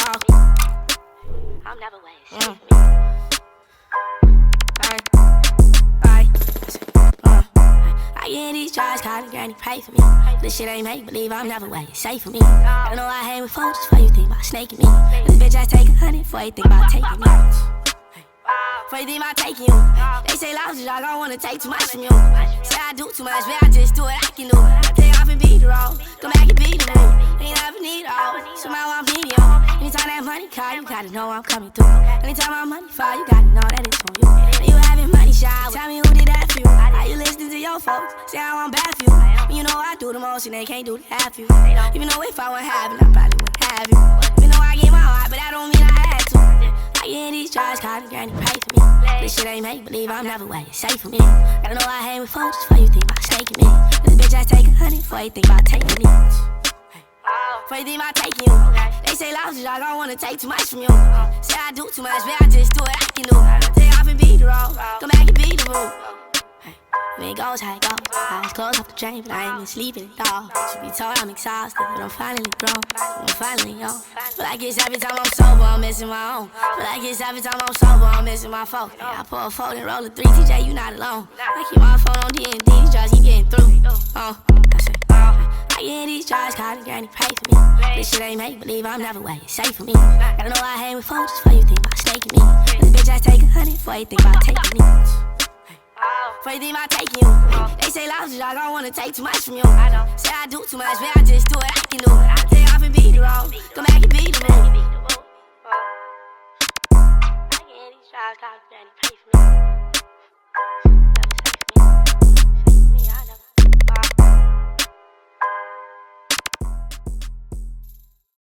I'm never wasting me. I get these jobs, call the granny, pray for me. This shit ain't make believe, I'm never way, it's safe for me. I don't know I hang with folks before you think about snaking me. This bitch I take 100 before you think about taking me. Before you think about taking you. They say lousy dog, I don't wanna take too much from you. Say I do too much, but I just do what I can do. Take off and beat the road, come back and beat the move. Ain't never need all, somehow I'm medium. Anytime that money call, you gotta know I'm coming through. Anytime my money fall, you gotta know that it's on you. You having money shower, tell me who did that for you. How you listening to your folks, say how I'm bad for you. You know I do the most and they can't do the half you. Even though if I wouldn't have it, I probably wouldn't have you. You know I gave my heart, but that don't mean I had to. I get these jobs, call the granny, pray for me. This shit ain't make believe, I'm never way, it's safe for me. Gotta know I hang with folks before you think about snaking me. This bitch I take 100 before you think about taking me. Before you think about taking you. They say lousy dog, I don't wanna take too much from you. Say I do too much, but I just do what I can do. Take off and beat the road, come back and beat the move. When it goes how it goes, eyes closed off the drain, but I ain't been sleeping at all. Should be told I'm exhausted, but I'm finally grown. I'm finally young. Feel like it's every time I'm sober, I'm missing my own. Feel like it's every time I'm sober, I'm missing my phone. Yeah, I pour a fold and roll a 3, TJ, you not alone. I keep my phone on D&D, these drugs keep getting through. I get these jobs, call the granny, pray for me. This shit ain't make believe, I'm never way, it's safe for me. Gotta know I hang with folks before you think about snaking me. This bitch I take 100 before you think about taking me. Before you think about taking you. They say lousy dog, I don't wanna take too much from you. Say I do too much, but I just do what I can do.